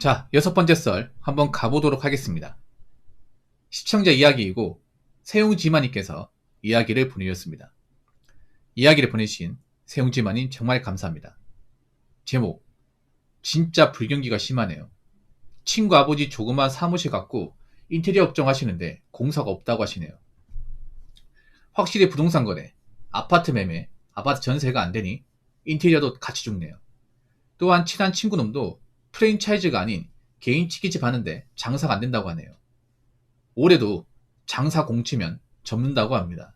자, 6번째 썰 한번 가보도록 하겠습니다. 시청자 이야기이고 세용지마님께서 이야기를 보내주셨습니다. 이야기를 보내주신 세용지마님 정말 감사합니다. 제목, 진짜 불경기가 심하네요. 친구 아버지 조그만 사무실 갖고 인테리어 업종 하시는데 공사가 없다고 하시네요. 확실히 부동산 거래, 아파트 매매, 아파트 전세가 안 되니 인테리어도 같이 죽네요. 또한 친한 친구놈도 프랜차이즈가 아닌 개인 치킨집 하는데 장사가 안 된다고 하네요. 올해도 장사 공치면 접는다고 합니다.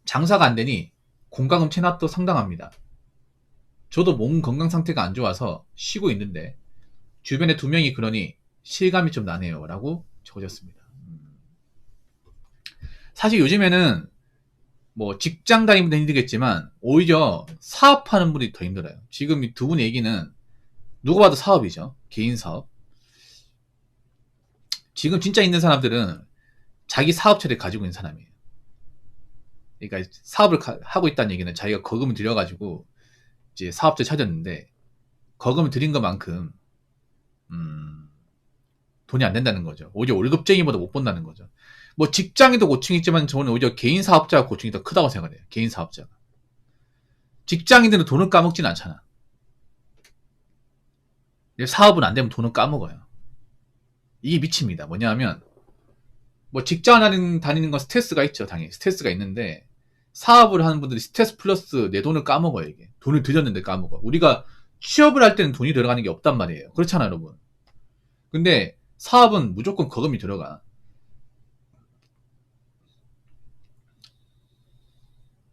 장사가 안 되니 공과금 체납도 상당합니다. 저도 몸 건강 상태가 안 좋아서 쉬고 있는데 주변에 2명이 그러니 실감이 좀 나네요 라고 적어졌습니다. 사실 요즘에는 뭐 직장 다니는 분도 힘들겠지만 오히려 사업하는 분이 더 힘들어요. 지금 이 두 분의 얘기는 누가 봐도 사업이죠. 개인 사업. 지금 진짜 있는 사람들은 자기 사업체를 가지고 있는 사람이에요. 그러니까 사업을 하고 있다는 얘기는 자기가 거금을 들여가지고 이제 사업체 찾았는데 거금을 들인 것만큼 돈이 안 된다는 거죠. 오히려 월급쟁이보다 못 번다는 거죠. 뭐 직장에도 고충이 있지만 저는 오히려 개인 사업자가 고충이 더 크다고 생각해요. 개인 사업자가. 직장인들은 돈을 까먹진 않잖아. 사업은 안 되면 돈은 까먹어요. 이게 미칩니다. 뭐냐면 뭐 직장 다니는 건 스트레스가 있죠. 당연히 스트레스가 있는데 사업을 하는 분들이 스트레스 플러스 내 돈을 까먹어요. 이게 돈을 들였는데 까먹어. 우리가 취업을 할 때는 돈이 들어가는 게 없단 말이에요. 그렇잖아요, 여러분. 근데 사업은 무조건 거금이 들어가.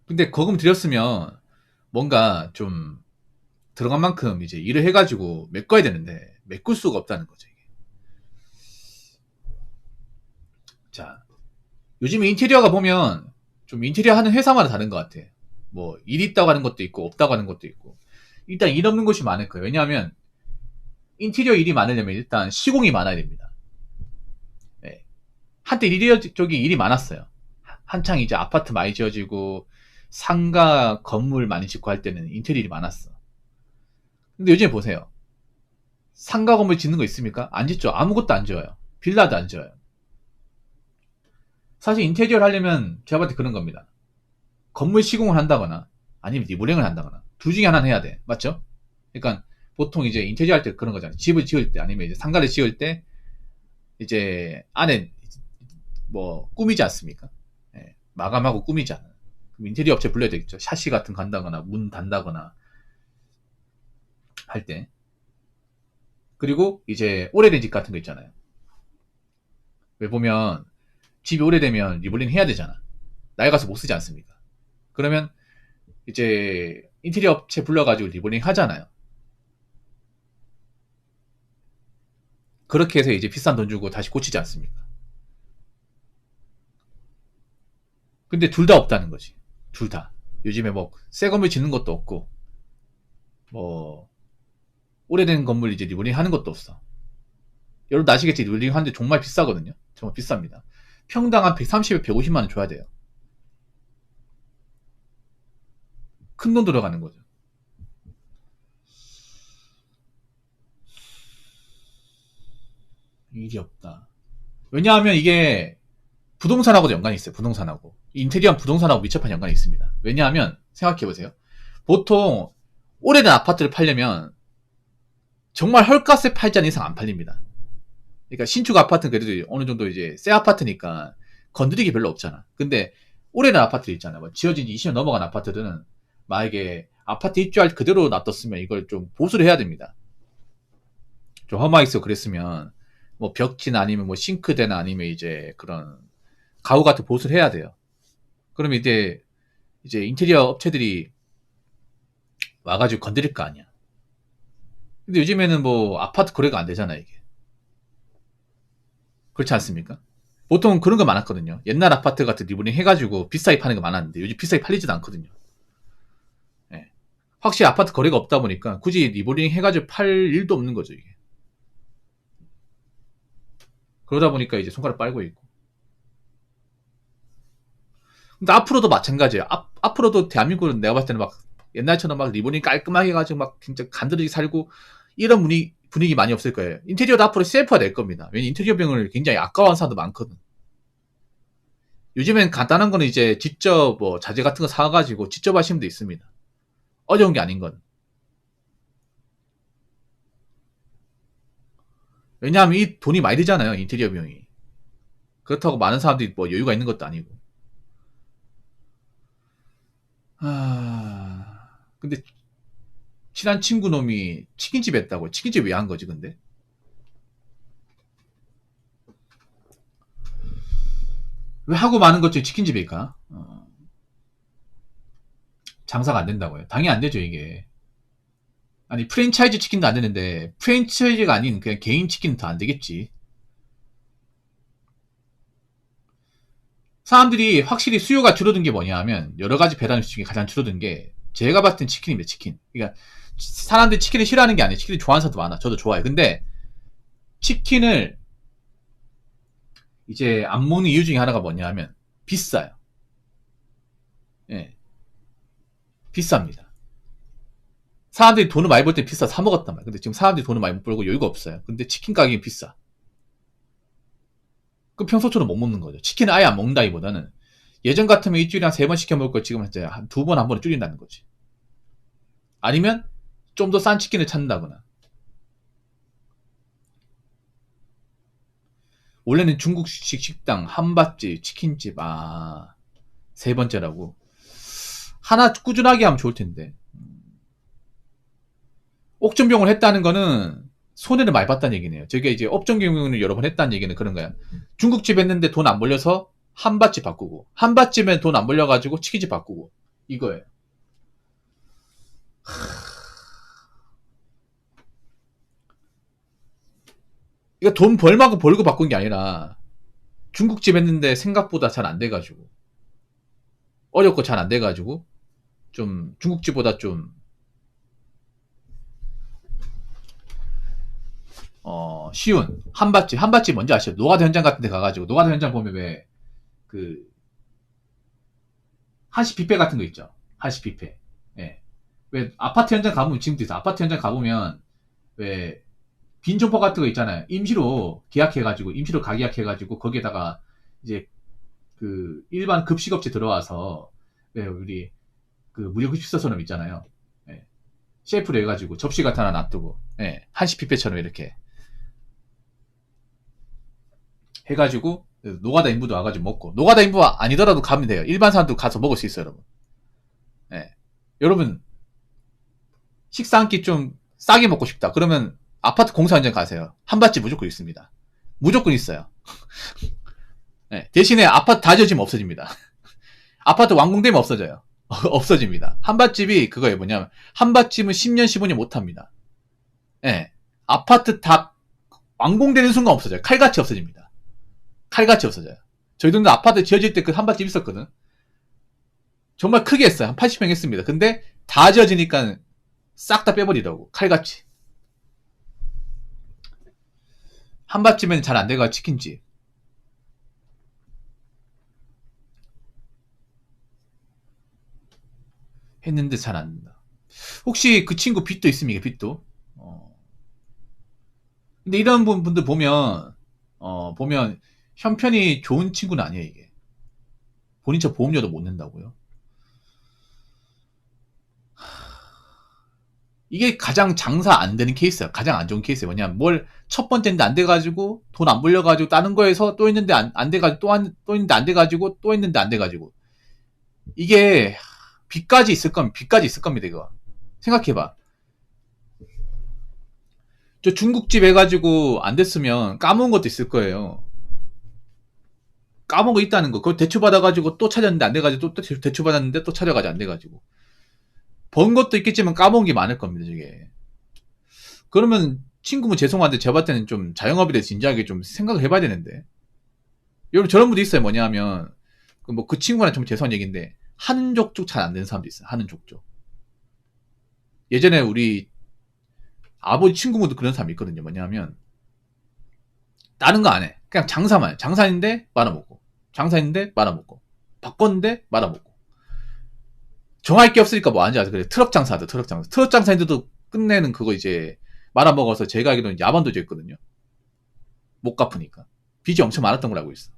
근데 거금 들였으면 뭔가 좀 들어간 만큼 이제 일을 해가지고 메꿔야 되는데 메꿀 수가 없다는 거죠. 이게. 자, 요즘에 인테리어가 보면 좀 인테리어 하는 회사마다 다른 것 같아. 뭐 일 있다고 하는 것도 있고 없다고 하는 것도 있고. 일단 일 없는 곳이 많을 거예요. 왜냐하면 인테리어 일이 많으려면 일단 시공이 많아야 됩니다. 네. 한때 인테리어 쪽이 일이 많았어요. 한창 이제 아파트 많이 지어지고 상가 건물 많이 짓고 할 때는 인테리어 일이 많았어. 근데 요즘에 보세요. 상가 건물 짓는 거 있습니까? 안 짓죠. 아무것도 안 지어요. 빌라도 안 지어요. 사실 인테리어를 하려면 제가 봤을 때 그런 겁니다. 건물 시공을 한다거나 아니면 리모델링을 한다거나 둘 중에 하나는 해야 돼. 맞죠? 그러니까 보통 이제 인테리어 할 때 그런 거잖아요. 집을 지을 때 아니면 이제 상가를 지을 때 이제 안에 뭐 꾸미지 않습니까? 예, 마감하고 꾸미지 않아요. 그럼 인테리어 업체 불러야 되겠죠. 샤시 같은 거 한다거나 문 단다거나 할 때. 그리고 이제 오래된 집 같은 거 있잖아요. 왜 보면 집이 오래되면 리모델링 해야 되잖아. 낡아서 못 쓰지 않습니까? 그러면 이제 인테리어 업체 불러가지고 리모델링 하잖아요. 그렇게 해서 이제 비싼 돈 주고 다시 고치지 않습니까? 근데 둘 다 없다는 거지. 둘 다. 요즘에 뭐 새 건물 짓는 것도 없고 뭐 오래된 건물 이제 리모델링 하는 것도 없어. 여러분 아시겠지? 리모델링 하는데 정말 비싸거든요. 정말 비쌉니다. 평당 한 130에 150만 원 줘야 돼요. 큰 돈 들어가는 거죠. 일이 없다. 왜냐하면 이게 부동산하고도 연관이 있어요. 부동산하고. 인테리어는 부동산하고 밀접한 연관이 있습니다. 왜냐하면 생각해보세요. 보통 오래된 아파트를 팔려면 정말 헐값에 팔지 않은 이상 안 팔립니다. 그러니까 신축 아파트는 그래도 어느 정도 이제 새 아파트니까 건드리기 별로 없잖아. 근데 오래된 아파트들 있잖아. 뭐 지어진 지 20년 넘어간 아파트들은 만약에 아파트 입주할 그대로 놔뒀으면 이걸 좀 보수를 해야 됩니다. 좀 험하게 쓰고 그랬으면 뭐 벽지나 아니면 뭐 싱크대나 아니면 이제 그런 가구 같은 보수를 해야 돼요. 그러면 이제 인테리어 업체들이 와가지고 건드릴 거 아니야. 근데 요즘에는 뭐 아파트 거래가 안 되잖아 이게. 그렇지 않습니까? 보통 그런 거 많았거든요. 옛날 아파트 같은 리모델링 해가지고 비싸게 파는 거 많았는데 요즘 비싸게 팔리지도 않거든요. 예. 확실히 아파트 거래가 없다 보니까 굳이 리모델링 해가지고 팔 일도 없는 거죠 이게. 그러다 보니까 이제 손가락 빨고 있고. 근데 앞으로도 마찬가지예요. 앞으로도 대한민국은 내가 봤을 때는 막 옛날처럼 막 리모델링 깔끔하게 해가지고 막 진짜 간드러지 살고 이런 분이 분위기 많이 없을 거예요. 인테리어도 앞으로 CF가 될 겁니다. 왜냐면 인테리어 비용을 굉장히 아까워하는 사람도 많거든. 요즘엔 간단한 거는 이제 직접 뭐 자재 같은 거 사가지고 직접 하시는 분도 있습니다. 어려운 게 아닌 건. 왜냐하면 이 돈이 많이 들잖아요. 인테리어 비용이. 그렇다고 많은 사람들이 뭐 여유가 있는 것도 아니고. 근데 친한 친구 놈이 치킨집 했다고. 치킨집 왜 한 거지 근데? 왜 하고 많은 것 중에 치킨집일까? 장사가 안 된다고요. 당연히 안 되죠 이게. 아니 프랜차이즈 치킨도 안 되는데 프랜차이즈가 아닌 그냥 개인 치킨은 더 안 되겠지. 사람들이 확실히 수요가 줄어든 게 뭐냐 하면 여러 가지 배달 음식 중에 가장 줄어든 게 제가 봤을 땐 치킨입니다. 치킨. 그러니까 사람들이 치킨을 싫어하는 게 아니에요. 치킨을 좋아하는 사람도 많아. 저도 좋아해요. 근데 치킨을 이제 안 먹는 이유 중에 하나가 뭐냐 하면 비싸요. 예. 비쌉니다. 사람들이 돈을 많이 벌 때 비싸 사 먹었단 말이야. 근데 지금 사람들이 돈을 많이 못 벌고 여유가 없어요. 근데 치킨 가격이 비싸. 그 평소처럼 못 먹는 거죠. 치킨을 아예 안 먹는다기보다는 예전 같으면 일주일에 한 3번 시켜 먹을 걸 지금 이제 한 2번, 한 번에 줄인다는 거지. 아니면 좀 더 싼 치킨을 찾는다거나. 원래는 중국식 식당, 한밭집, 치킨집, 세 번째라고. 하나 꾸준하게 하면 좋을 텐데. 옥전병을 했다는 거는 손해를 많이 봤다는 얘기네요. 저게 이제 업종 경영을 여러 번 했다는 얘기는 그런 거야. 중국집 했는데 돈 안 벌려서 한밭집 바꾸고, 한밭집에 돈 안 벌려가지고 치킨집 바꾸고, 이거예요. 이거 돈 벌만큼 벌고 바꾼 게 아니라 중국집 했는데 생각보다 잘 안 돼가지고 어렵고 잘 안 돼가지고 좀 중국집보다 좀 쉬운 한밭집 뭔지 아시죠? 노가다 현장 같은 데 가가지고 노가다 현장 보면 왜 그 한식 뷔페 같은 거 있죠? 한식 뷔페. 예. 왜 아파트 현장 가보면 지금도 있어. 아파트 현장 가보면 왜 빈점포 같은 거 있잖아요. 임시로 계약해가지고 임시로 가계약해가지고 거기에다가 이제 그 일반 급식업체 들어와서 왜 우리 그 무료 급식 서처럼 있잖아요. 예. 셰프로 해가지고 접시 같은 하나 놔두고 예. 한식 뷔페처럼 이렇게 해가지고 노가다 인부도 와가지고 먹고 노가다 인부 아니더라도 가면 돼요. 일반 사람도 가서 먹을 수 있어요, 여러분. 예. 여러분 식사 한 끼 좀 싸게 먹고 싶다. 그러면 아파트 공사 현장 가세요. 한밭집 무조건 있습니다. 무조건 있어요. 네, 대신에 아파트 다 지어지면 없어집니다. 아파트 완공되면 없어져요. 없어집니다. 한밭집이 그거예요. 뭐냐면 한밭집은 10년 15년 못합니다. 네, 아파트 다 완공되는 순간 없어져요. 칼같이 없어집니다. 칼같이 없어져요. 저희 동네 아파트 지어질 때 그 한밭집 있었거든. 정말 크게 했어요. 한 80평 했습니다. 근데 다 지어지니까 싹 다 빼버리더라고. 칼같이. 한밭집은 잘 안 돼가 치킨집. 했는데 잘 안 된다. 혹시 그 친구 빚도 있습니까? 빚도? 근데 이런 분들 보면 형편이 좋은 친구는 아니에요, 이게. 본인 차 보험료도 못 낸다고요. 이게 가장 장사 안 되는 케이스야. 가장 안 좋은 케이스야. 뭐냐면 뭘 첫 번째인데 안 돼가지고 돈 안 벌려가지고 다른 거에서 또 있는데 안 돼가지고 또 있는데 안 돼가지고 또 있는데 안 돼가지고 이게 빚까지 있을 겁니다. 이거 생각해봐. 저 중국집 해가지고 안 됐으면 까먹은 것도 있을 거예요. 까먹은 거 있다는 거. 그거 대출 받아가지고 또 찾았는데 안 돼가지고 또 대출 받았는데 또 찾아가지고 안 돼가지고 번 것도 있겠지만 까먹은 게 많을 겁니다. 저게. 그러면 친구분 죄송한데 제가 봤을 때는 좀 자영업에 대해서 진지하게 좀 생각을 해봐야 되는데. 여러분 저런 분도 있어요. 뭐냐면 그 친구랑 좀 죄송한 얘기인데 하는 족족 잘 안 되는 사람도 있어요. 하는 족족. 예전에 우리 아버지 친구분도 그런 사람이 있거든요. 뭐냐면 다른 거 안 해. 그냥 장사만 해. 장사인데 말아먹고 장사인데 말아먹고 바꿨는데 말아먹고 정할 게 없으니까 뭐 하는지 아세요? 그래 트럭 장사하다. 트럭 장사인데도 끝내는 그거 이제 말아먹어서 제가 알기로는 야반도 줬거든요. 못 갚으니까. 빚이 엄청 많았던 걸 알고 있어.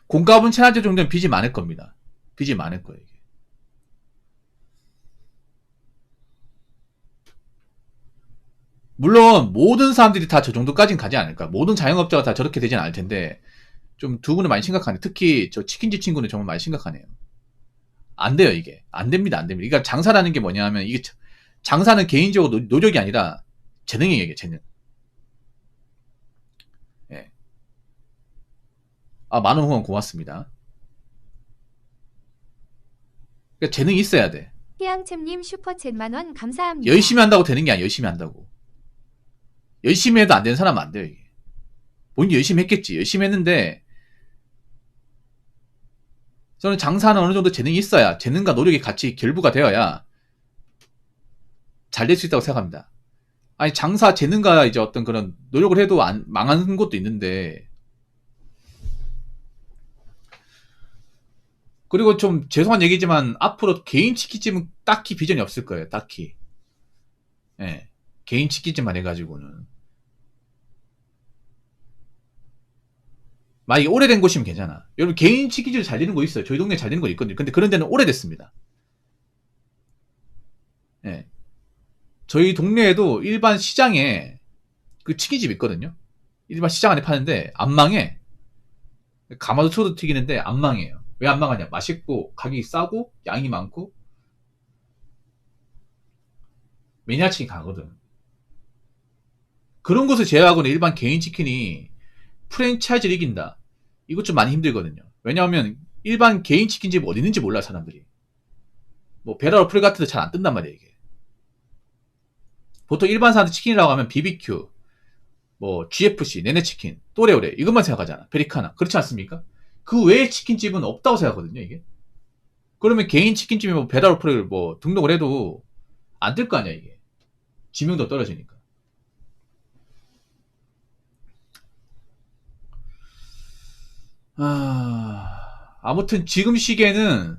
공과분 체납제 정도는 빚이 많을 겁니다. 빚이 많을 거예요. 이게. 물론 모든 사람들이 다 저 정도까지는 가지 않을까. 모든 자영업자가 다 저렇게 되진 않을 텐데 좀 두 분은 많이 심각하네. 특히 저 치킨집 친구는 정말 많이 심각하네요. 안 돼요 이게. 안 됩니다. 안 됩니다. 그러니까 장사라는 게 뭐냐 하면 이게 장사는 개인적으로 노력이 아니라 재능이에요. 이게 재능. 예. 아, 만원 후원 고맙습니다. 그러니까 재능이 있어야 돼. 희양챔님 슈퍼챗 만원 감사합니다. 열심히 한다고 되는 게 아니야. 열심히 한다고. 열심히 해도 안 되는 사람은 안 돼요. 이게. 본인이 열심히 했겠지. 열심히 했는데 저는 장사는 어느 정도 재능이 있어야 재능과 노력이 같이 결부가 되어야 잘 될 수 있다고 생각합니다. 아니 장사 재능과 이제 어떤 그런 노력을 해도 망하는 것도 있는데 그리고 좀 죄송한 얘기지만 앞으로 개인 치킨집은 딱히 비전이 없을 거예요. 딱히. 예. 개인 치킨집만 해가지고는. 만약에 오래된 곳이면 괜찮아. 여러분 개인 치킨집 잘 되는 거 있어요. 저희 동네에 잘 되는 거 있거든요. 근데 그런 데는 오래됐습니다. 예. 저희 동네에도 일반 시장에 그 치킨집 있거든요. 일반 시장 안에 파는데 안 망해. 가마솥으로 튀기는데 안 망해요. 왜 안 망하냐? 맛있고 가격이 싸고 양이 많고 매니아층이 가거든. 그런 것을 제외하고는 일반 개인 치킨이 프랜차이즈를 이긴다. 이것 좀 많이 힘들거든요. 왜냐하면 일반 개인 치킨집 어디 있는지 몰라 사람들이. 뭐 배달 어플 같은 데 잘 안 뜬단 말이야 이게. 보통 일반 사람들 치킨이라고 하면 BBQ, 뭐 GFC, 네네치킨, 또레오레 이것만 생각하잖아. 페리카나 그렇지 않습니까? 그 외에 치킨집은 없다고 생각하거든요 이게. 그러면 개인 치킨집에 뭐 배달 어플을 뭐 등록을 해도 안 뜰 거 아니야 이게. 지명도 떨어지니까. 아무튼 지금 시기에는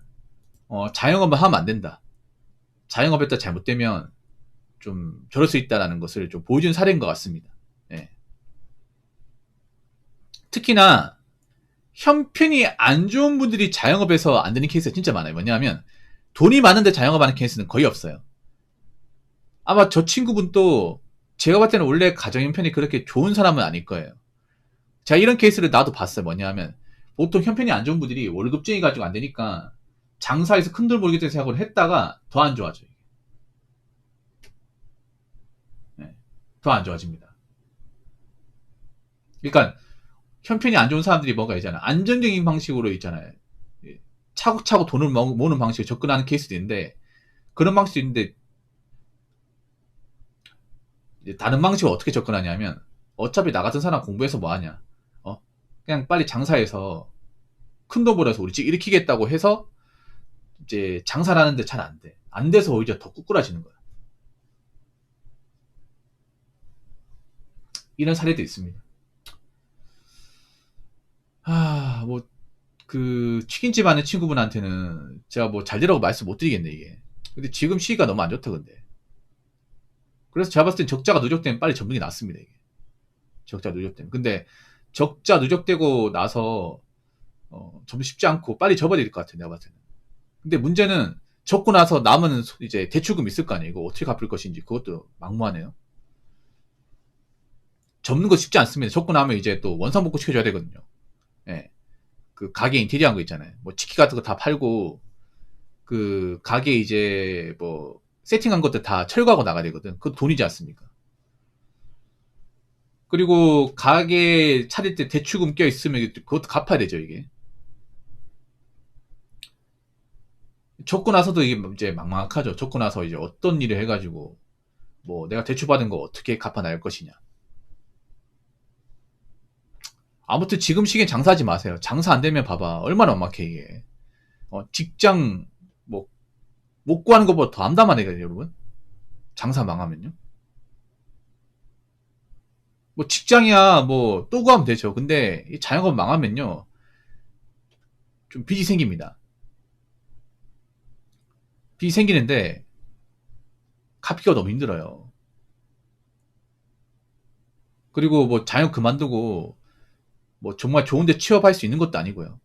자영업을 하면 안 된다. 자영업했다 잘못되면 좀 저럴 수 있다는 것을 좀 보여준 사례인 것 같습니다. 예. 특히나 형편이 안 좋은 분들이 자영업에서 안 되는 케이스가 진짜 많아요. 뭐냐면 돈이 많은데 자영업하는 케이스는 거의 없어요. 아마 저 친구분도 제가 봤을 때는 원래 가정 형편이 그렇게 좋은 사람은 아닐 거예요. 제가 이런 케이스를 나도 봤어요. 뭐냐면 보통 형편이 안 좋은 분들이 월급쟁이 가지고 안 되니까 장사에서 큰돈 벌겠다는 생각을 했다가 더 안 좋아져요. 네, 더 안 좋아집니다. 그러니까 형편이 안 좋은 사람들이 뭔가 있잖아요. 안정적인 방식으로 있잖아요. 차곡차곡 돈을 모으는 방식으로 접근하는 케이스도 있는데 그런 방식도 있는데 다른 방식으로 어떻게 접근하냐면 어차피 나 같은 사람 공부해서 뭐하냐 그냥 빨리 장사해서 큰돈 벌어서 우리 집 일으키겠다고 해서 이제 장사를 하는데 잘 안 돼. 안 돼서 오히려 더 꾸꾸라지는 거야. 이런 사례도 있습니다. 뭐 그 치킨집 하는 친구분한테는 제가 뭐 잘 되라고 말씀 못 드리겠네 이게. 근데 지금 시기가 너무 안 좋다 근데. 그래서 제가 봤을 땐 적자가 누적되면 빨리 접는 게 낫습니다 이게. 적자 누적되면. 근데 적자 누적되고 나서 접는 쉽지 않고 빨리 접어야 될 것 같아요 내가 봤을 때는. 근데 문제는 접고 나서 남은 이제 대출금 있을 거 아니에요. 이거 어떻게 갚을 것인지 그것도 막무하네요. 접는 거 쉽지 않습니다. 접고 나면 이제 또 원상복구 시켜줘야 되거든요. 예. 그 가게 인테리어 한 거 있잖아요. 뭐 치킨 같은 거 다 팔고 그 가게 이제 뭐 세팅한 것들 다 철거하고 나가야 되거든. 그것도 돈이지 않습니까? 그리고 가게 차릴 때 대출금 껴 있으면 그것도 갚아야 되죠 이게. 접고 나서도 이게 이제 막막하죠. 접고 나서 이제 어떤 일을 해가지고 뭐 내가 대출받은 거 어떻게 갚아나갈 것이냐. 아무튼 지금 시기엔 장사하지 마세요. 장사 안 되면 봐봐 얼마나 막막해 이게. 직장 뭐 못 구하는 것보다 더 암담하네요 여러분. 장사 망하면요. 뭐 직장이야 뭐 또 구하면 되죠. 근데 이 자영업 망하면요 좀 빚이 생깁니다. 빚이 생기는데 갚기가 너무 힘들어요. 그리고 뭐 자영 그만두고 뭐 정말 좋은데 취업할 수 있는 것도 아니고요.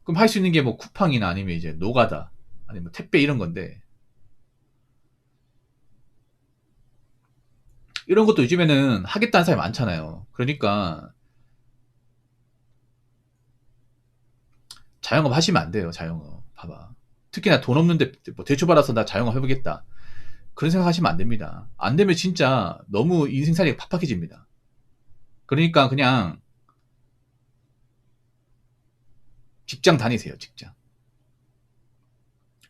그럼 할 수 있는 게 뭐 쿠팡이나 아니면 이제 노가다 아니면 택배 이런 건데, 이런 것도 요즘에는 하겠다는 사람이 많잖아요. 그러니까 자영업 하시면 안 돼요. 자영업 봐봐, 특히나 돈 없는데 뭐 대출 받아서 나 자영업 해보겠다 그런 생각 하시면 안 됩니다. 안 되면 진짜 너무 인생살이가 팍팍해집니다. 그러니까 그냥 직장 다니세요. 직장.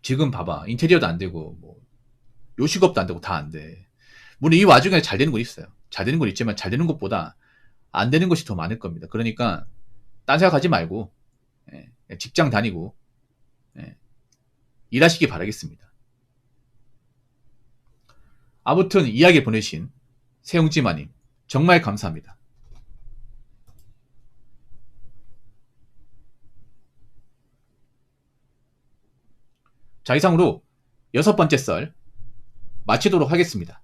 지금 봐봐, 인테리어도 안 되고 뭐 요식업도 안 되고 다 안 돼. 물론 이 와중에 잘 되는 건 있어요. 잘 되는 건 있지만 잘 되는 것보다 안 되는 것이 더 많을 겁니다. 그러니까 딴 생각하지 말고 직장 다니고 예, 일하시기 바라겠습니다. 아무튼 이야기 보내신 세용지마님 정말 감사합니다. 자, 이상으로 6번째 썰 마치도록 하겠습니다.